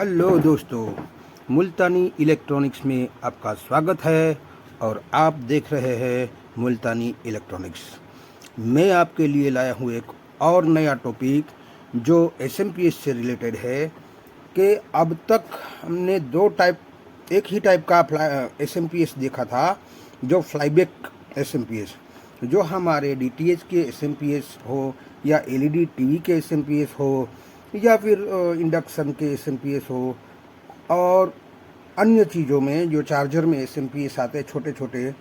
Hello दोस्तों, मुल्तानी electronics में आपका स्वागत है और आप देख रहे हैं मुल्तानी इलेक्ट्रॉनिक्स। मैं आपके लिए लाया हूँ एक और नया टॉपिक जो एसएमपीएस से रिलेटेड है कि अब तक हमने एक ही टाइप का एसएमपीएस देखा था, जो फ्लाईबैक एसएमपीएस, जो हमारे डीटीएच के एसएमपीएस हो या एलईडी टीवी के एसएमपीएस हो या फिर इंडक्शन के एसएमपीएस हो और अन्य चीज़ों में जो चार्जर में एसएमपीएस आते हैं छोटे छोटे,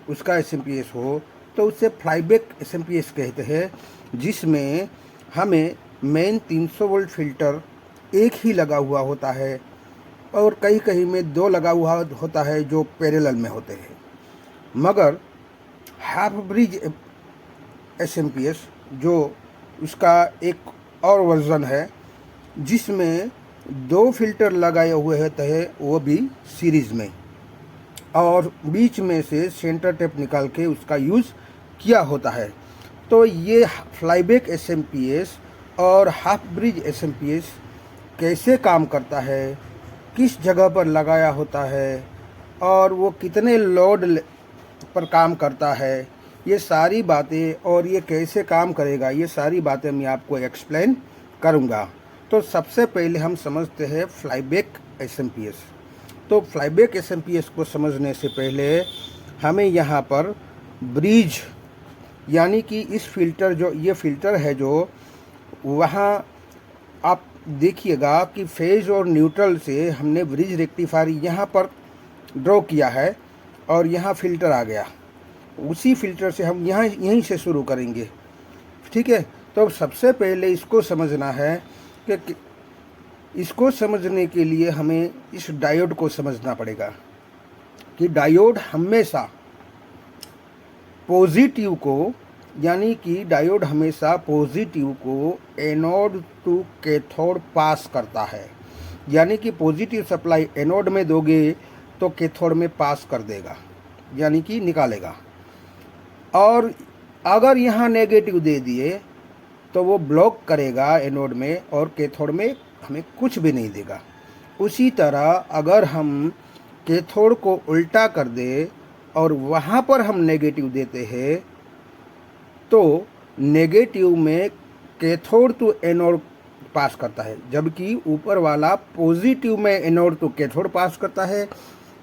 उसका एसएमपीएस हो तो उसे फ्लाईबैक एसएमपीएस कहते हैं, जिसमें हमें मेन 300 वोल्ट फिल्टर एक ही लगा हुआ होता है और कहीं कहीं में दो लगा हुआ होता है जो पैरेलल में होते हैं। मगर हाफ ब्रिज एसएमपीएस जो उसका एक और वर्जन है जिसमें दो फिल्टर लगाए हुए होते हैं, वो भी सीरीज़ में, और बीच में से सेंटर टेप निकाल के उसका यूज़ किया होता है। तो ये फ्लाईबैक एसएमपीएस और हाफ ब्रिज एसएमपीएस कैसे काम करता है, किस जगह पर लगाया होता है और वो कितने लोड पर काम करता है, ये सारी बातें, और ये कैसे काम करेगा, ये सारी बातें मैं आपको एक्सप्लेन करूँगा। तो सबसे पहले हम समझते हैं फ्लाईबैक एसएमपीएस। तो फ्लाईबैक एसएमपीएस को समझने से पहले हमें यहाँ पर ब्रिज यानी कि इस फिल्टर, जो ये फिल्टर है जो वहाँ आप देखिएगा कि फेज और न्यूट्रल से हमने ब्रिज रेक्टिफायर यहाँ पर ड्रॉ किया है और यहाँ फिल्टर आ गया। उसी फिल्टर से हम यहीं से शुरू करेंगे, ठीक है। तो सबसे पहले इसको समझना है कि इसको समझने के लिए हमें इस डायोड को समझना पड़ेगा कि डायोड हमेशा पॉजिटिव को, यानी कि डायोड हमेशा पॉजिटिव को एनोड टू कैथोड पास करता है। यानी कि पॉजिटिव सप्लाई एनोड में दोगे तो कैथोड में पास कर देगा, यानी कि निकालेगा। और अगर यहाँ नेगेटिव दे दिए तो वो ब्लॉक करेगा एनोड में और कैथोड में हमें कुछ भी नहीं देगा। उसी तरह अगर हम कैथोड को उल्टा कर दे और वहाँ पर हम नेगेटिव देते हैं तो नेगेटिव में कैथोड टू एनोड पास करता है, जबकि ऊपर वाला पॉजिटिव में एनोड टू कैथोड पास करता है,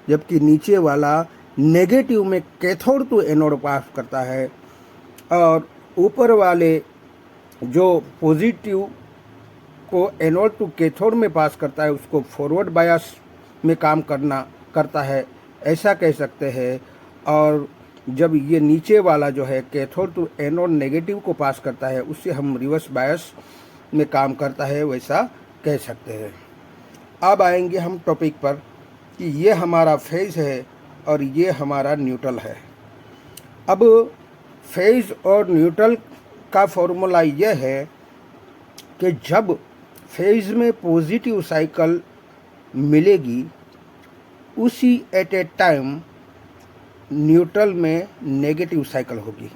जबकि नीचे वाला नेगेटिव में कैथोड टू एनोड पास करता है। और ऊपर वाले जो पॉजिटिव को एनोड टू कैथोड में पास करता है उसको फॉरवर्ड बायस में काम करता है, ऐसा कह सकते हैं। और जब ये नीचे वाला जो है कैथोड टू एनोड नेगेटिव को पास करता है उससे हम रिवर्स बायस में काम करता है, वैसा कह सकते हैं। अब आएंगे हम टॉपिक पर कि ये हमारा फेज है और ये हमारा न्यूट्रल है। अब फेज और न्यूट्रल का फॉर्मूला यह है कि जब फेज में पॉजिटिव साइकिल मिलेगी उसी एट ए टाइम न्यूट्रल में नेगेटिव साइकिल होगी।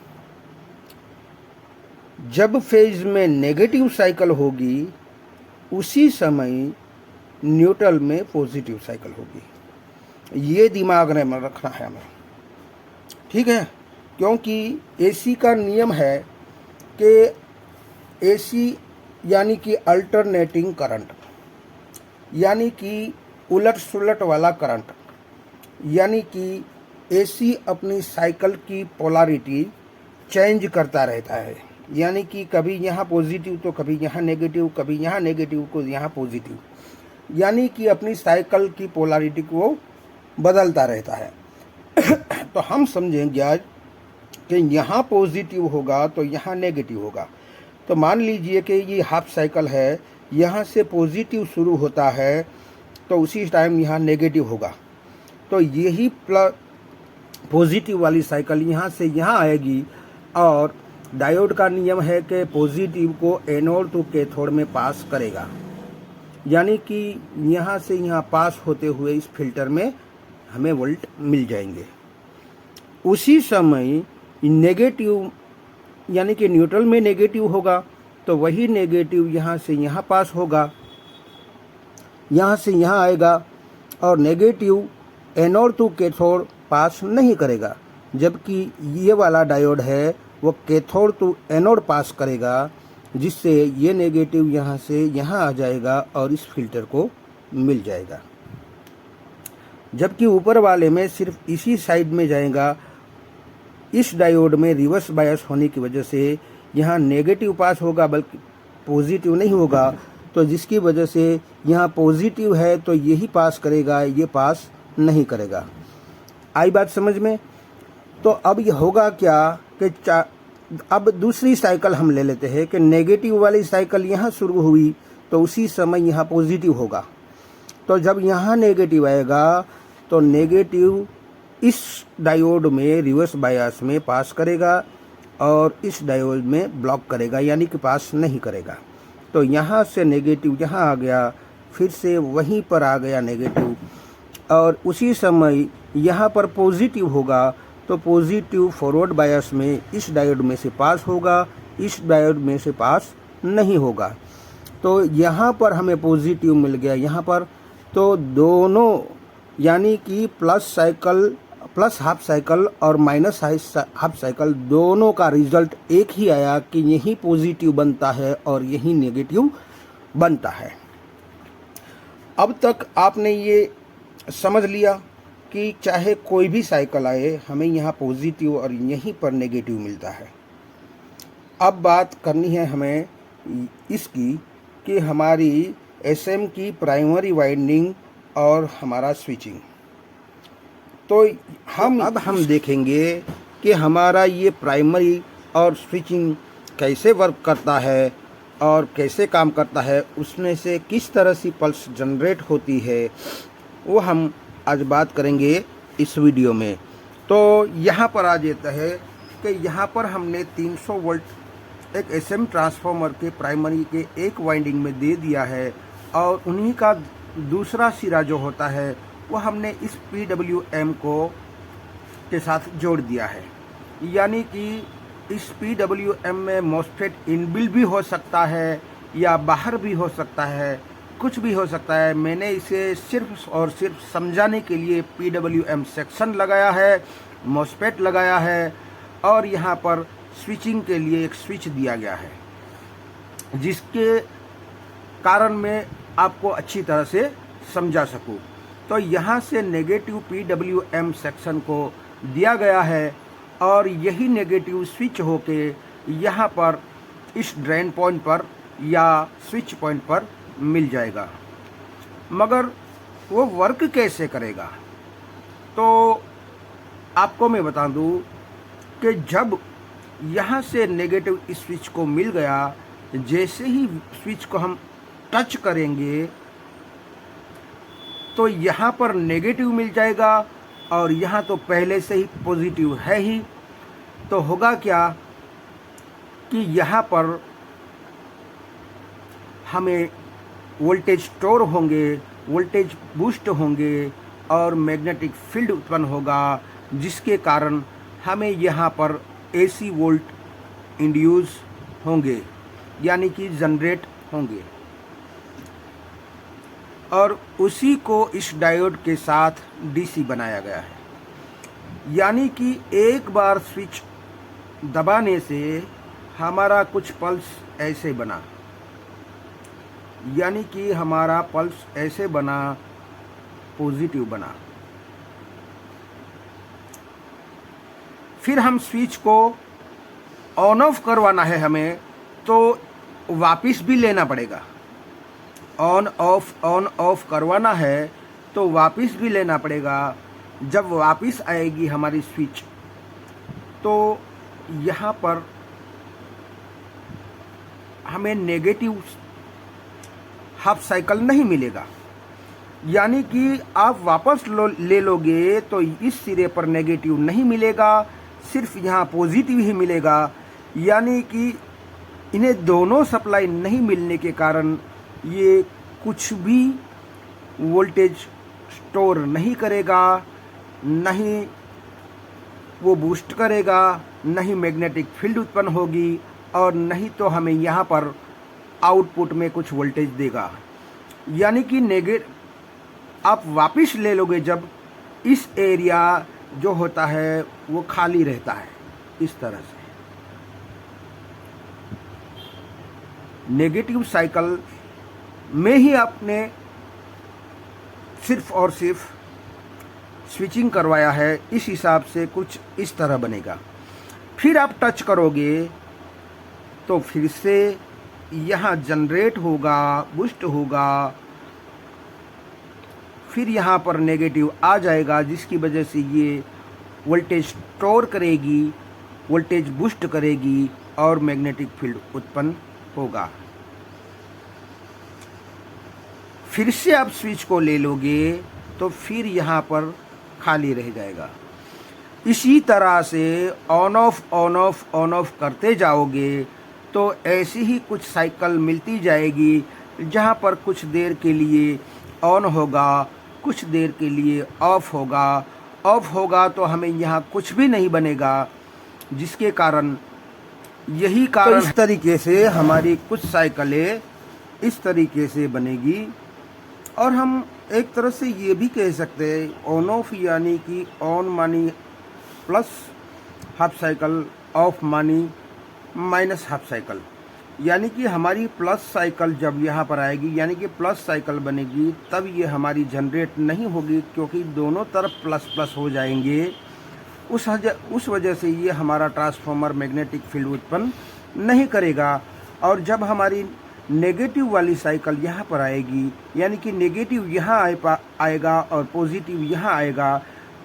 जब फेज में नेगेटिव साइकिल होगी उसी समय न्यूट्रल में पॉजिटिव साइकिल होगी। ये दिमाग में रखना है हमें, ठीक है। क्योंकि एसी का नियम है कि एसी यानी कि अल्टरनेटिंग करंट, यानी कि उलट सुलट वाला करंट, यानी कि एसी अपनी साइकिल की पोलैरिटी चेंज करता रहता है। यानी कि कभी यहाँ पॉजिटिव तो कभी यहाँ नेगेटिव, कभी यहाँ नेगेटिव को यहाँ पॉजिटिव, यानी कि अपनी साइकिल की पोलैरिटी को बदलता रहता है। तो हम समझेंगे आज कि यहाँ पॉजिटिव होगा तो यहाँ नेगेटिव होगा। तो मान लीजिए कि ये हाफ साइकिल है, यहाँ से पॉजिटिव शुरू होता है तो उसी टाइम यहाँ नेगेटिव होगा। तो यही पॉजिटिव वाली साइकिल यहाँ से यहाँ आएगी और डायोड का नियम है कि पॉजिटिव को एनोड टू कैथोड में पास करेगा, यानी कि यहाँ से यहाँ पास होते हुए इस फिल्टर में हमें वोल्ट मिल जाएंगे। उसी समय नेगेटिव यानी कि न्यूट्रल में नेगेटिव होगा तो वही नेगेटिव यहाँ से यहाँ पास होगा यहाँ से यहाँ आएगा और नेगेटिव एनोड टू कैथोड पास नहीं करेगा, जबकि ये वाला डायोड है वो कैथोड टू एनोड पास करेगा, जिससे ये नेगेटिव यहाँ से यहाँ आ जाएगा और इस फिल्टर को मिल जाएगा। जबकि ऊपर वाले में सिर्फ इसी साइड में जाएगा। इस डायोड में रिवर्स बायस होने की वजह से यहाँ नेगेटिव पास होगा बल्कि पॉजिटिव नहीं होगा, तो जिसकी वजह से यहाँ पॉजिटिव है तो यही पास करेगा, ये पास नहीं करेगा। आई बात समझ में? तो अब ये होगा क्या कि अब दूसरी साइकिल हम ले लेते हैं कि नेगेटिव वाली साइकिल यहाँ शुरू हुई तो उसी समय यहाँ पॉजिटिव होगा। तो जब यहाँ नेगेटिव आएगा तो नेगेटिव इस डायोड में रिवर्स बायस में पास करेगा और इस डायोड में ब्लॉक करेगा, यानी कि पास नहीं करेगा। तो यहाँ से नेगेटिव यहाँ आ गया, फिर से वहीं पर आ गया नेगेटिव, और उसी समय यहाँ पर पॉजिटिव होगा तो पॉजिटिव फॉरवर्ड बायस में इस डायोड में से पास होगा, इस डायोड में से पास नहीं होगा। तो यहाँ पर हमें पॉजिटिव मिल गया यहाँ पर। तो दोनों यानी कि प्लस हाफ साइकिल और माइनस हाफ साइकिल दोनों का रिजल्ट एक ही आया कि यही पॉजिटिव बनता है और यही नेगेटिव बनता है। अब तक आपने ये समझ लिया कि चाहे कोई भी साइकिल आए हमें यहाँ पॉजिटिव और यहीं पर नेगेटिव मिलता है। अब बात करनी है हमें इसकी कि हमारी एसएम की प्राइमरी वाइंडिंग और हमारा स्विचिंग। तो हम देखेंगे कि हमारा ये प्राइमरी और स्विचिंग कैसे वर्क करता है और कैसे काम करता है, उसमें से किस तरह से पल्स जनरेट होती है, वो हम आज बात करेंगे इस वीडियो में। तो यहाँ पर आ जाता है कि यहाँ पर हमने 300 वोल्ट एक एसएम ट्रांसफार्मर के प्राइमरी के एक वाइंडिंग में दे दिया है और उन्हीं का दूसरा सिरा जो होता है वो हमने इस PWM के साथ जोड़ दिया है। यानी कि इस PWM में मॉसफेट इनबिल्ट भी हो सकता है या बाहर भी हो सकता है, कुछ भी हो सकता है। मैंने इसे सिर्फ और सिर्फ समझाने के लिए PWM सेक्शन लगाया है, मॉसफेट लगाया है और यहाँ पर स्विचिंग के लिए एक स्विच दिया गया है, जिसके कारण मैं आपको अच्छी तरह से समझा सकूं। तो यहाँ से नेगेटिव PWM सेक्शन को दिया गया है और यही नेगेटिव स्विच होके यहाँ पर इस ड्रेन पॉइंट पर या स्विच पॉइंट पर मिल जाएगा। मगर वो वर्क कैसे करेगा, तो आपको मैं बता दूं कि जब यहाँ से नेगेटिव इस स्विच को मिल गया, जैसे ही स्विच को हम टच करेंगे तो यहाँ पर नेगेटिव मिल जाएगा और यहाँ तो पहले से ही पॉजिटिव है ही। तो होगा क्या कि यहाँ पर हमें वोल्टेज स्टोर होंगे, वोल्टेज बूस्ट होंगे और मैग्नेटिक फील्ड उत्पन्न होगा, जिसके कारण हमें यहाँ पर AC वोल्ट इंड्यूस होंगे, यानी कि जनरेट होंगे। और उसी को इस डायोड के साथ DC बनाया गया है। यानी कि एक बार स्विच दबाने से हमारा कुछ पल्स ऐसे बना, यानी कि हमारा पल्स ऐसे बना, पॉजिटिव बना। फिर हम स्विच को ऑन ऑफ करवाना है हमें, तो वापस भी लेना पड़ेगा। ऑन ऑफ करवाना है तो वापस भी लेना पड़ेगा। जब वापस आएगी हमारी स्विच तो यहाँ पर हमें नेगेटिव हाफ साइकिल नहीं मिलेगा। यानी कि आप वापस ले लोगे तो इस सिरे पर नेगेटिव नहीं मिलेगा, सिर्फ यहाँ पॉजिटिव ही मिलेगा। यानी कि इन्हें दोनों सप्लाई नहीं मिलने के कारण ये कुछ भी वोल्टेज स्टोर नहीं करेगा, नहीं वो बूस्ट करेगा, नहीं मैग्नेटिक फील्ड उत्पन्न होगी और नहीं तो हमें यहाँ पर आउटपुट में कुछ वोल्टेज देगा। यानी कि आप वापस ले लोगे जब इस एरिया जो होता है वो खाली रहता है। इस तरह से नेगेटिव साइकिल में ही आपने सिर्फ और सिर्फ स्विचिंग करवाया है। इस हिसाब से कुछ इस तरह बनेगा। फिर आप टच करोगे तो फिर से यहाँ जनरेट होगा, बूस्ट होगा, फिर यहाँ पर नेगेटिव आ जाएगा, जिसकी वजह से ये वोल्टेज स्टोर करेगी, वोल्टेज बूस्ट करेगी और मैग्नेटिक फील्ड उत्पन्न होगा। फिर से आप स्विच को ले लोगे तो फिर यहाँ पर खाली रह जाएगा। इसी तरह से ऑन ऑफ करते जाओगे तो ऐसी ही कुछ साइकिल मिलती जाएगी, जहाँ पर कुछ देर के लिए ऑन होगा, कुछ देर के लिए ऑफ होगा तो हमें यहाँ कुछ भी नहीं बनेगा, जिसके कारण यही कारण इस तरीके से हमारी कुछ साइकिलें इस तरीके से बनेगी। और हम एक तरह से ये भी कह सकते हैं ऑन ऑफ यानी कि ऑन मानी प्लस हाफ साइकिल, ऑफ मानी माइनस हाफ साइकिल, यानी कि हमारी प्लस साइकिल जब यहाँ पर आएगी यानी कि प्लस साइकिल बनेगी, तब ये हमारी जनरेट नहीं होगी, क्योंकि दोनों तरफ प्लस प्लस हो जाएंगे। उस वजह से ये हमारा ट्रांसफार्मर मैग्नेटिक फील्ड उत्पन्न नहीं करेगा। और जब हमारी नेगेटिव वाली साइकिल यहाँ पर आएगी, यानी कि नेगेटिव यहाँ आएगा और पॉजिटिव यहाँ आएगा,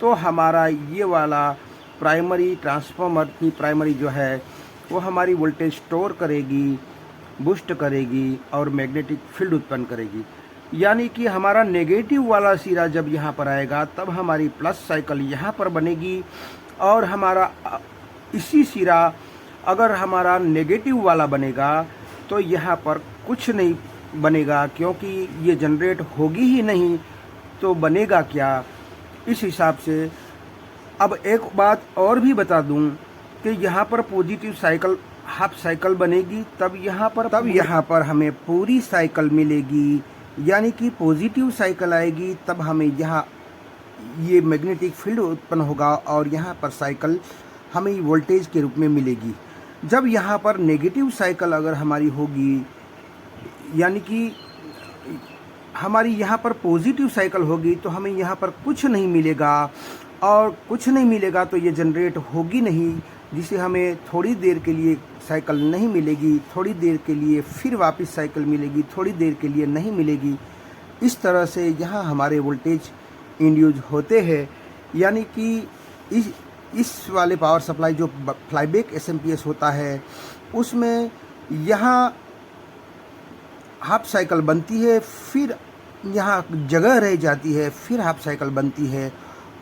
तो हमारा ये वाला प्राइमरी ट्रांसफार्मर की प्राइमरी जो है वो हमारी वोल्टेज स्टोर करेगी, बूस्ट करेगी और मैग्नेटिक फील्ड उत्पन्न करेगी। यानी कि हमारा नेगेटिव वाला सिरा जब यहाँ पर आएगा तब हमारी प्लस साइकिल यहाँ पर बनेगी, और हमारा इसी सिरा अगर हमारा नेगेटिव वाला बनेगा तो यहाँ पर कुछ नहीं बनेगा, क्योंकि ये जनरेट होगी ही नहीं, तो बनेगा क्या। इस हिसाब से अब एक बात और भी बता दूं कि यहाँ पर पॉजिटिव साइकिल हाफ साइकिल बनेगी, तब यहाँ पर हमें पूरी साइकिल मिलेगी, यानी कि पॉजिटिव साइकिल आएगी, तब हमें यहाँ ये मैग्नेटिक फील्ड उत्पन्न होगा और यहाँ पर साइकिल हमें वोल्टेज के रूप में मिलेगी। जब यहाँ पर नेगेटिव साइकिल अगर हमारी होगी, यानी कि हमारी यहाँ पर पॉजिटिव साइकिल होगी, तो हमें यहाँ पर कुछ नहीं मिलेगा, और कुछ नहीं मिलेगा तो ये जनरेट होगी नहीं, जिसे हमें थोड़ी देर के लिए साइकिल नहीं मिलेगी, थोड़ी देर के लिए फिर वापस साइकिल मिलेगी, थोड़ी देर के लिए नहीं मिलेगी। इस तरह से यहाँ हमारे वोल्टेज इंड्यूस होते हैं। यानी कि इस वाले पावर सप्लाई जो फ्लाईबैक एसएमपीएस होता है, उसमें यहाँ हाफ साइकिल बनती है, फिर यहाँ जगह रह जाती है, फिर हाफ साइकिल बनती है।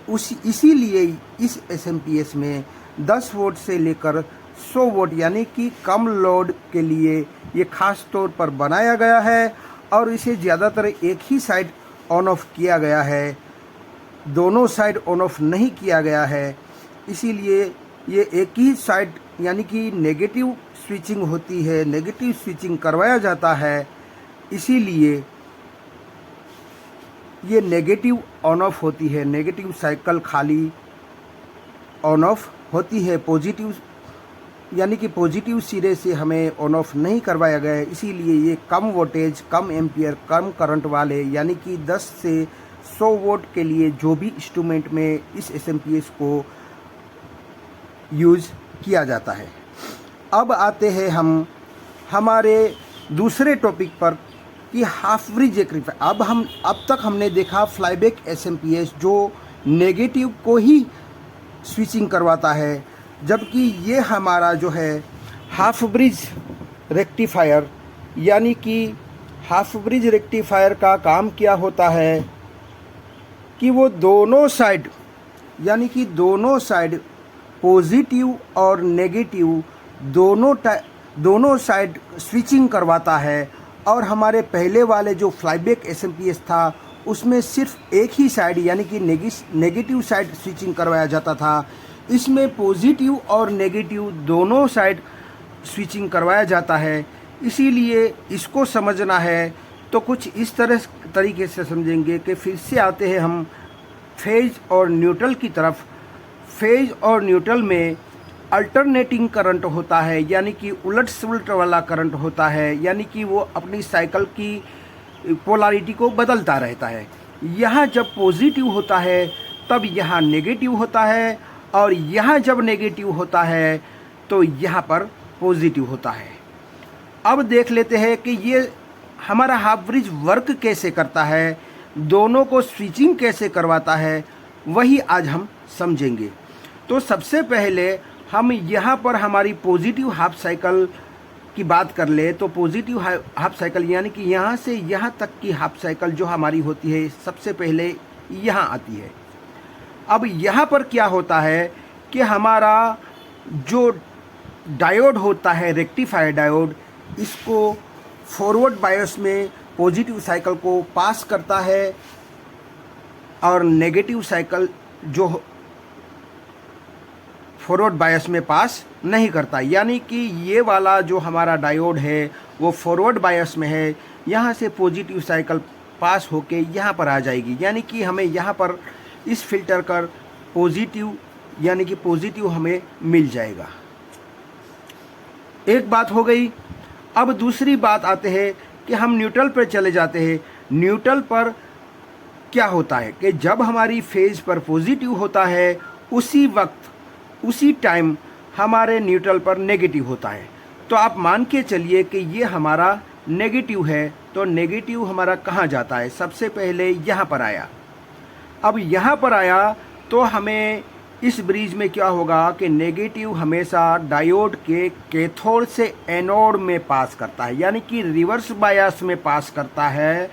इसीलिए इस एसएमपीएस में 10 वोल्ट से लेकर 100 वोल्ट यानी कि कम लोड के लिए ये खास तौर पर बनाया गया है, और इसे ज़्यादातर एक ही साइड ऑन ऑफ किया गया है, दोनों साइड ऑन ऑफ नहीं किया गया है। इसीलिए ये एक ही साइड यानी कि नेगेटिव स्विचिंग होती है, नेगेटिव स्विचिंग करवाया जाता है, इसीलिए ये नेगेटिव ऑन ऑफ होती है, नेगेटिव साइकिल खाली ऑन ऑफ होती है। पॉजिटिव यानी कि पॉजिटिव सिरे से हमें ऑन ऑफ नहीं करवाया गया है, इसीलिए ये कम वोल्टेज, कम एम्पियर, कम करंट वाले यानी कि 10 से 100 वोल्ट के लिए जो भी इंस्ट्रूमेंट में इस एसएमपीएस को यूज़ किया जाता है। अब आते हैं हम हमारे दूसरे टॉपिक पर कि हाफ ब्रिज रेक्टिफायर। अब तक हमने देखा फ्लाईबैक एसएमपीएस जो नेगेटिव को ही स्विचिंग करवाता है, जबकि ये हमारा जो है हाफ ब्रिज रेक्टिफायर, यानी कि हाफ ब्रिज रेक्टिफायर का काम क्या होता है कि वो दोनों साइड यानी कि दोनों साइड पॉजिटिव और नेगेटिव दोनों साइड स्विचिंग करवाता है। और हमारे पहले वाले जो फ्लाईबैक एसएमपीएस था उसमें सिर्फ एक ही साइड यानी कि नेगेटिव साइड स्विचिंग करवाया जाता था। इसमें पॉजिटिव और नेगेटिव दोनों साइड स्विचिंग करवाया जाता है। इसीलिए इसको समझना है तो कुछ इस तरीके से समझेंगे कि फिर से आते हैं हम फेज और न्यूट्रल की तरफ। फेज और न्यूट्रल में अल्टरनेटिंग करंट होता है, यानी कि उलट सुलट वाला करंट होता है, यानी कि वो अपनी साइकिल की पोलैरिटी को बदलता रहता है। यहाँ जब पॉजिटिव होता है तब यहाँ नेगेटिव होता है, और यहाँ जब नेगेटिव होता है तो यहाँ पर पॉजिटिव होता है। अब देख लेते हैं कि ये हमारा हाफ ब्रिज वर्क कैसे करता है, दोनों को स्विचिंग कैसे करवाता है, वही आज हम समझेंगे। तो सबसे पहले हम यहाँ पर हमारी पॉजिटिव हाफ साइकिल की बात कर ले तो पॉजिटिव हाफ साइकिल यानी कि यहाँ से यहाँ तक की हाफ साइकिल जो हमारी होती है सबसे पहले यहाँ आती है। अब यहाँ पर क्या होता है कि हमारा जो डायोड होता है रेक्टिफायर डायोड, इसको फॉरवर्ड बायस में पॉजिटिव साइकिल को पास करता है और नेगेटिव साइकिल जो फॉरवर्ड बायस में पास नहीं करता। यानी कि ये वाला जो हमारा डायोड है वो फॉरवर्ड बायस में है, यहाँ से पॉजिटिव साइकिल पास होके यहाँ पर आ जाएगी, यानी कि हमें यहाँ पर इस फिल्टर कर पॉजिटिव यानी कि पॉजिटिव हमें मिल जाएगा। एक बात हो गई। अब दूसरी बात आते हैं कि हम न्यूट्रल पर चले जाते हैं। न्यूट्रल पर क्या होता है कि जब हमारी फेज पर पॉजिटिव होता है उसी वक्त उसी टाइम हमारे न्यूट्रल पर नेगेटिव होता है। तो आप मान के चलिए कि ये हमारा नेगेटिव है, तो नेगेटिव हमारा कहाँ जाता है, सबसे पहले यहाँ पर आया। अब यहाँ पर आया तो हमें इस ब्रिज में क्या होगा कि नेगेटिव हमेशा डायोड के कैथोड से एनोड में पास करता है, यानी कि रिवर्स बायस में पास करता है।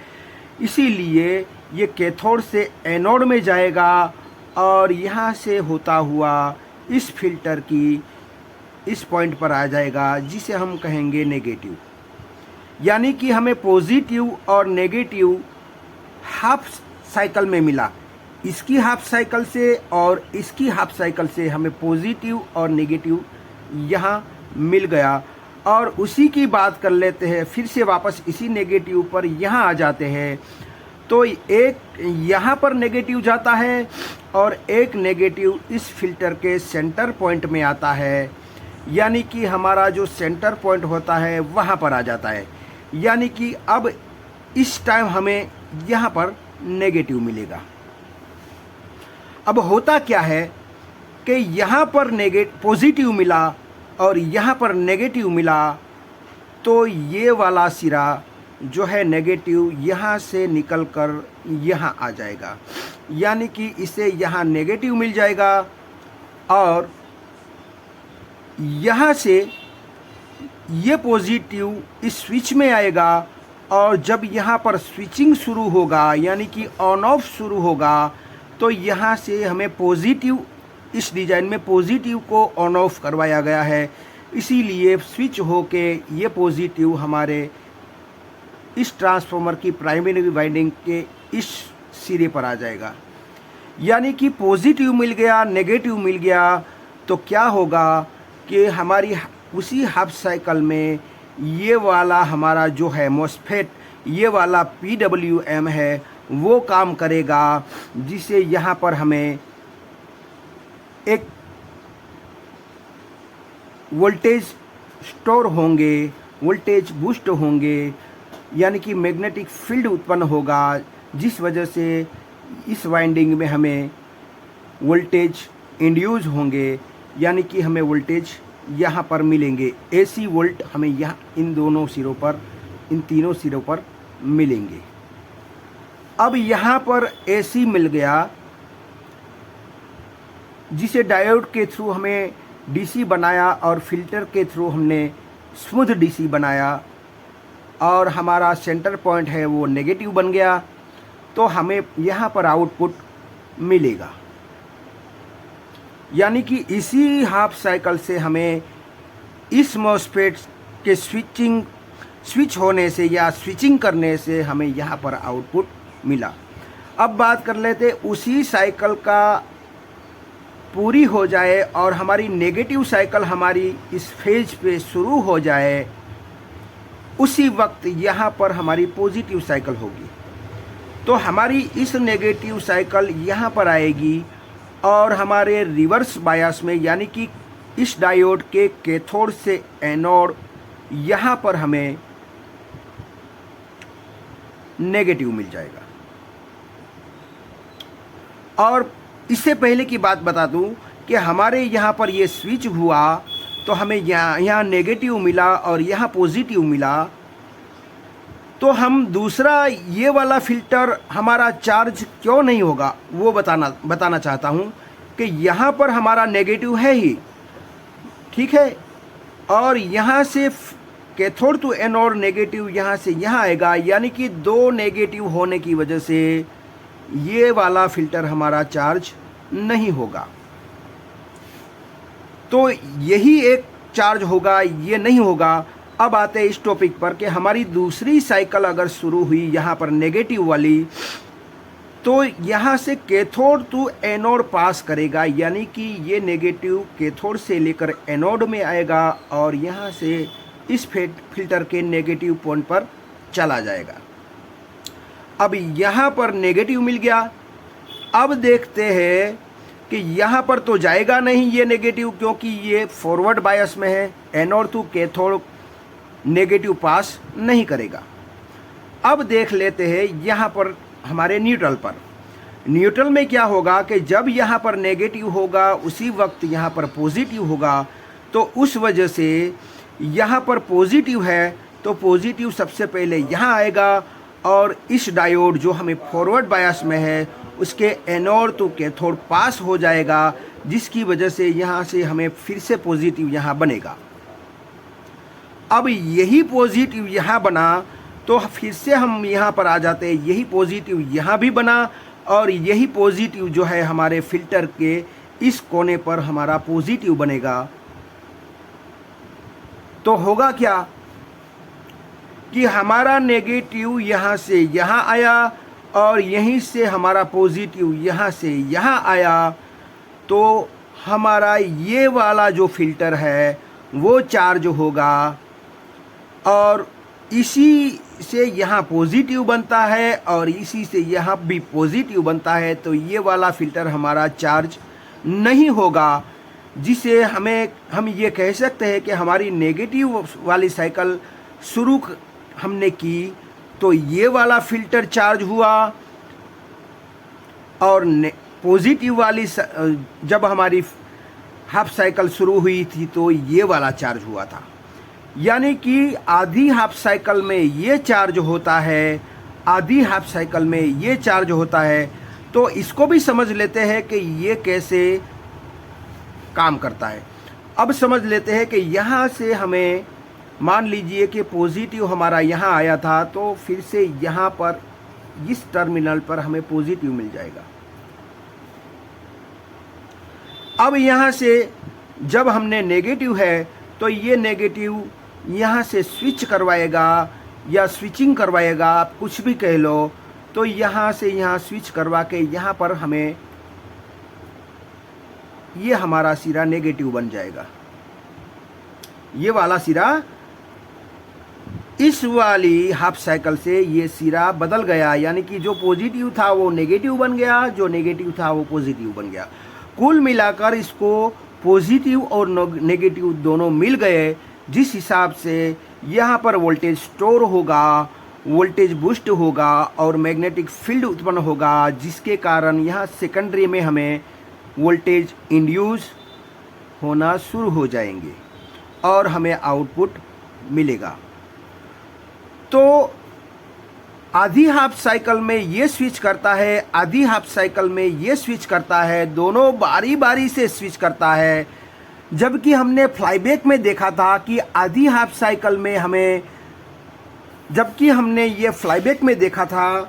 इसीलिए ये कैथोड से एनोड में जाएगा और यहाँ से होता हुआ इस फिल्टर की इस पॉइंट पर आ जाएगा, जिसे हम कहेंगे नेगेटिव। यानी कि हमें पॉजिटिव और नेगेटिव हाफ साइकिल में मिला, इसकी हाफ साइकिल से और इसकी हाफ साइकिल से हमें पॉजिटिव और नेगेटिव यहाँ मिल गया। और उसी की बात कर लेते हैं, फिर से वापस इसी नेगेटिव पर यहाँ आ जाते हैं। तो एक यहाँ पर नेगेटिव जाता है और एक नेगेटिव इस फिल्टर के सेंटर पॉइंट में आता है, यानी कि हमारा जो सेंटर पॉइंट होता है वहाँ पर आ जाता है। यानी कि अब इस टाइम हमें यहाँ पर नेगेटिव मिलेगा। अब होता क्या है कि यहाँ पर पॉजिटिव मिला और यहाँ पर नेगेटिव मिला, तो ये वाला सिरा जो है नेगेटिव यहाँ से निकल कर यहाँ आ जाएगा, यानी कि इसे यहाँ नेगेटिव मिल जाएगा और यहाँ से ये पॉजिटिव इस स्विच में आएगा। और जब यहाँ पर स्विचिंग शुरू होगा यानी कि ऑन ऑफ शुरू होगा, तो यहाँ से हमें पॉजिटिव इस डिज़ाइन में पॉजिटिव को ऑन ऑफ करवाया गया है, इसीलिए स्विच होके ये पॉजिटिव हमारे इस ट्रांसफार्मर की प्राइमरी वाइंडिंग के इस सिरे पर आ जाएगा। यानी कि पॉजिटिव मिल गया, नेगेटिव मिल गया, तो क्या होगा कि हमारी उसी हाफ साइकिल में ये वाला हमारा जो है मॉसफेट, ये वाला PWM है, वो काम करेगा, जिसे यहाँ पर हमें एक वोल्टेज स्टोर होंगे, वोल्टेज बूस्ट होंगे, यानी कि मैग्नेटिक फील्ड उत्पन्न होगा, जिस वजह से इस वाइंडिंग में हमें वोल्टेज इंड्यूस होंगे, यानी कि हमें वोल्टेज यहाँ पर मिलेंगे। AC वोल्ट हमें यहाँ इन दोनों सिरों पर, इन तीनों सिरों पर मिलेंगे। अब यहाँ पर AC मिल गया, जिसे डायोड के थ्रू हमें DC बनाया और फिल्टर के थ्रू हमने स्मूथ DC बनाया, और हमारा सेंटर पॉइंट है वो नेगेटिव बन गया, तो हमें यहाँ पर आउटपुट मिलेगा। यानी कि इसी हाफ साइकिल से हमें इस मॉसफेट के स्विच होने से या स्विचिंग करने से हमें यहाँ पर आउटपुट मिला। अब बात कर लेते उसी साइकिल का पूरी हो जाए और हमारी नेगेटिव साइकिल हमारी इस फेज पे शुरू हो जाए, उसी वक्त यहाँ पर हमारी पॉजिटिव साइकिल होगी। तो हमारी इस नेगेटिव साइकिल यहाँ पर आएगी और हमारे रिवर्स बायस में, यानी कि इस डायोड के कैथोड से एनोड, यहाँ पर हमें नेगेटिव मिल जाएगा। और इससे पहले की बात बता दूं कि हमारे यहाँ पर ये स्विच हुआ तो हमें यहाँ नेगेटिव मिला और यहाँ पॉजिटिव मिला। तो हम दूसरा ये वाला फ़िल्टर हमारा चार्ज क्यों नहीं होगा वो बताना चाहता हूँ कि यहाँ पर हमारा नेगेटिव है ही, ठीक है, और यहाँ से कैथोड टू एनोड नेगेटिव यहाँ से यहाँ आएगा, यानी कि दो नेगेटिव होने की वजह से ये वाला फ़िल्टर हमारा चार्ज नहीं होगा। तो यही एक चार्ज होगा, ये नहीं होगा। अब आते हैं इस टॉपिक पर कि हमारी दूसरी साइकिल अगर शुरू हुई यहाँ पर नेगेटिव वाली, तो यहाँ से कैथोड टू एनोड पास करेगा, यानी कि ये नेगेटिव कैथोड से लेकर एनोड में आएगा और यहाँ से इस फिल्टर के नेगेटिव पॉइंट पर चला जाएगा। अब यहाँ पर नेगेटिव मिल गया। अब देखते हैं कि यहाँ पर तो जाएगा नहीं ये नेगेटिव, क्योंकि ये फॉरवर्ड बायस में है, एनोड टू कैथोड नेगेटिव पास नहीं करेगा। अब देख लेते हैं यहाँ पर हमारे न्यूट्रल पर। न्यूट्रल में क्या होगा कि जब यहाँ पर नेगेटिव होगा उसी वक्त यहाँ पर पॉजिटिव होगा। तो उस वजह से यहाँ पर पॉजिटिव है तो पॉजिटिव सबसे पहले यहाँ आएगा और इस डायोड जो हमें फॉरवर्ड बायस में है उसके एनोड टू कैथोड पास हो जाएगा, जिसकी वजह से यहाँ से हमें फिर से पॉजिटिव यहाँ बनेगा। अब यही पॉजिटिव यहाँ बना तो फिर से हम यहाँ पर आ जाते हैं, यही पॉजिटिव यहाँ भी बना और यही पॉजिटिव जो है हमारे फिल्टर के इस कोने पर हमारा पॉजिटिव बनेगा। तो होगा क्या कि हमारा नेगेटिव यहाँ से यहाँ आया और यहीं से हमारा पॉजिटिव यहाँ से यहाँ आया, तो हमारा ये वाला जो फिल्टर है वो चार्ज होगा और इसी से यहाँ पॉजिटिव बनता है और इसी से यहाँ भी पॉजिटिव बनता है। तो ये वाला फ़िल्टर हमारा चार्ज नहीं होगा, जिसे हम ये कह सकते हैं कि हमारी नेगेटिव वाली साइकिल शुरू हमने की तो ये वाला फ़िल्टर चार्ज हुआ और पॉजिटिव वाली जब हमारी हाफ साइकिल शुरू हुई थी तो ये वाला चार्ज हुआ था। यानी कि आधी हाफ साइकिल में ये चार्ज होता है, आधी हाफ साइकिल में ये चार्ज होता है। तो इसको भी समझ लेते हैं कि ये कैसे काम करता है। अब समझ लेते हैं कि यहाँ से हमें मान लीजिए कि पॉजिटिव हमारा यहाँ आया था, तो फिर से यहाँ पर इस टर्मिनल पर हमें पॉजिटिव मिल जाएगा। अब यहाँ से जब हमने नेगेटिव है तो ये नेगेटिव यहाँ से स्विच करवाएगा या स्विचिंग करवाएगा, आप कुछ भी कह लो। तो यहाँ से यहाँ स्विच करवा के यहाँ पर हमें ये हमारा सिरा नेगेटिव बन जाएगा। ये वाला सिरा इस वाली हाफ साइकिल से ये सिरा बदल गया, यानी कि जो पॉजिटिव था वो नेगेटिव बन गया, जो नेगेटिव था वो पॉजिटिव बन गया। कुल मिलाकर इसको पॉजिटिव और नेगेटिव दोनों मिल गए, जिस हिसाब से यहाँ पर वोल्टेज स्टोर होगा, वोल्टेज बूस्ट होगा और मैग्नेटिक फील्ड उत्पन्न होगा, जिसके कारण यहाँ सेकेंडरी में हमें वोल्टेज इंड्यूस होना शुरू हो जाएंगे और हमें आउटपुट मिलेगा। तो आधी हाफ साइकिल में ये स्विच करता है, आधी हाफ साइकिल में ये स्विच करता है, दोनों बारी बारी से स्विच करता है। जबकि हमने फ्लाईबैक में देखा था कि आधी हाफ साइकिल में हमें, जबकि हमने ये फ्लाईबैक में देखा था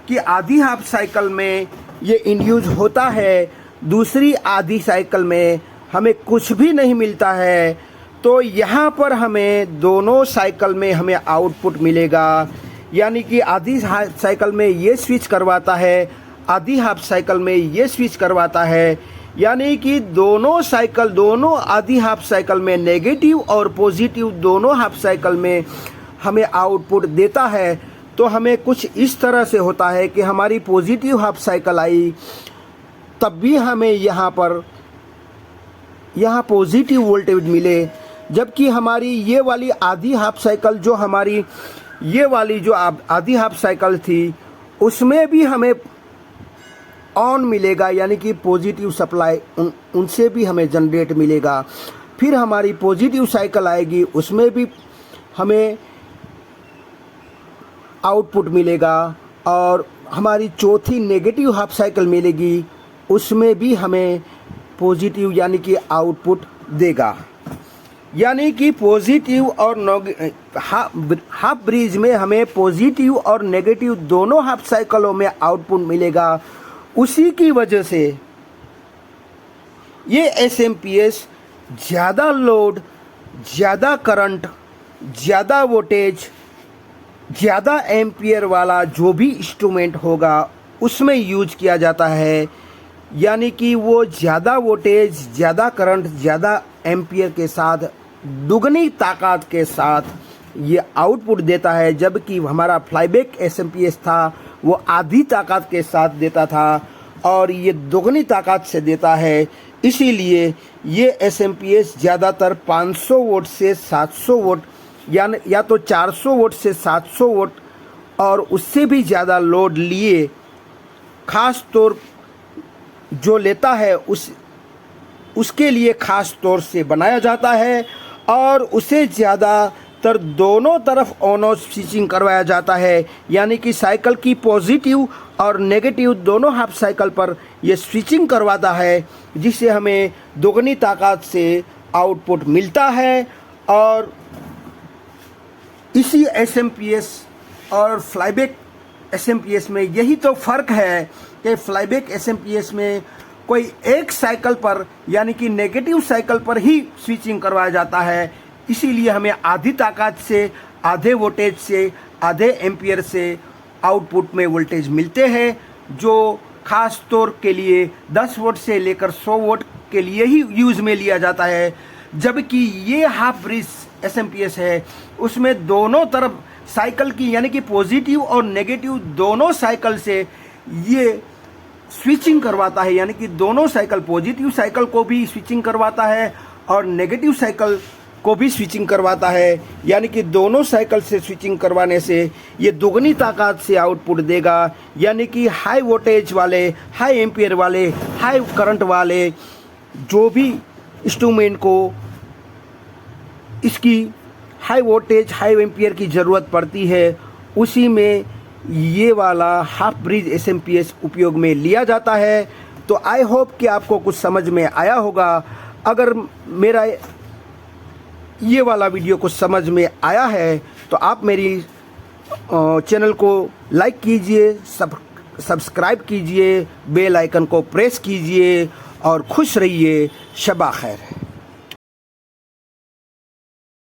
कि आधी हाफ साइकिल में ये इंड्यूस होता है, दूसरी आधी साइकिल में हमें कुछ भी नहीं मिलता है। तो यहाँ पर हमें दोनों साइकिल में हमें आउटपुट मिलेगा, यानी कि आधी हाफ साइकिल में ये स्विच करवाता है, आधी हाफ साइकिल में ये स्विच करवाता है, यानी कि दोनों आधी हाफ साइकिल में नेगेटिव और पॉजिटिव दोनों हाफ साइकिल में हमें आउटपुट देता है, तो हमें कुछ इस तरह से होता है कि हमारी पॉजिटिव हाफ साइकिल आई तब भी हमें यहाँ पॉजिटिव वोल्टेज मिले, जबकि हमारी ये वाली आधी हाफ साइकिल जो हमारी ये वाली जो आधी हाफ साइकिल थी उसमें भी हमें ऑन मिलेगा, यानी कि पॉजिटिव सप्लाई उनसे भी हमें जनरेट मिलेगा। फिर हमारी पॉजिटिव साइकिल आएगी, उसमें भी हमें आउटपुट मिलेगा, और हमारी चौथी नेगेटिव हाफ साइकिल मिलेगी, उसमें भी हमें पॉजिटिव यानी कि आउटपुट देगा। यानी कि पॉजिटिव और हाफ ब्रिज में हमें पॉजिटिव और नेगेटिव दोनों हाफ साइकिलों में आउटपुट मिलेगा। उसी की वजह से ये एसएमपीएस ज़्यादा लोड, ज़्यादा करंट, ज़्यादा वोल्टेज, ज़्यादा एम्पियर वाला जो भी इंस्ट्रूमेंट होगा उसमें यूज किया जाता है। यानी कि वो ज़्यादा वोल्टेज, ज़्यादा करंट, ज़्यादा एम्पियर के साथ दुगनी ताकत के साथ ये आउटपुट देता है, जबकि हमारा फ्लाईबैक एसएमपीएस था वो आधी ताकत के साथ देता था और ये दुगनी ताकत से देता है। इसीलिए ये एसएमपीएस ज़्यादातर 500 वोल्ट से 700 वोल्ट या तो 400 वोल्ट से 700 वोल्ट और उससे भी ज़्यादा लोड लिए ख़ास तौर जो लेता है उसके लिए ख़ास तौर से बनाया जाता है, और उसे ज़्यादातर दोनों तरफ ऑन ऑफ स्विचिंग करवाया जाता है। यानी कि साइकिल की पॉजिटिव और नेगेटिव दोनों हाफ साइकिल पर ये स्विचिंग करवाता है, जिससे हमें दोगुनी ताकत से आउटपुट मिलता है। और इसी एसएमपीएस और फ्लाईबैक एसएमपीएस में यही तो फ़र्क है कि फ्लाईबैक एसएमपीएस में कोई एक साइकिल पर यानी कि नेगेटिव साइकिल पर ही स्विचिंग करवाया जाता है। इसीलिए हमें आधी ताकत से, आधे वोल्टेज से, आधे एम्पियर से आउटपुट में वोल्टेज मिलते हैं, जो ख़ास तौर के लिए 10 वोल्ट से लेकर 100 वोल्ट के लिए ही यूज़ में लिया जाता है। जबकि ये हाफ ब्रिज एसएमपीएस है, उसमें दोनों तरफ साइकिल की यानी कि पॉजिटिव और नेगेटिव दोनों साइकिल से ये स्विचिंग करवाता है। यानी कि दोनों साइकिल, पॉजिटिव साइकिल को भी स्विचिंग करवाता है और नेगेटिव साइकिल को भी स्विचिंग करवाता है। यानी कि दोनों साइकिल से स्विचिंग करवाने से ये दोगुनी ताकत से आउटपुट देगा। यानी कि हाई वोल्टेज वाले, हाई एम्पियर वाले, हाई करंट वाले जो भी इंस्ट्रूमेंट को इसकी हाई वोल्टेज, हाई एम्पियर की ज़रूरत पड़ती है, उसी में ये वाला हाफ ब्रिज एसएमपीएस उपयोग में लिया जाता है। तो आई होप कि आपको कुछ समझ में आया होगा। अगर मेरा ये वाला वीडियो कुछ समझ में आया है तो आप मेरी चैनल को लाइक कीजिए, सब्सक्राइब कीजिए, बेल आइकन को प्रेस कीजिए और खुश रहिए। शबा खैर।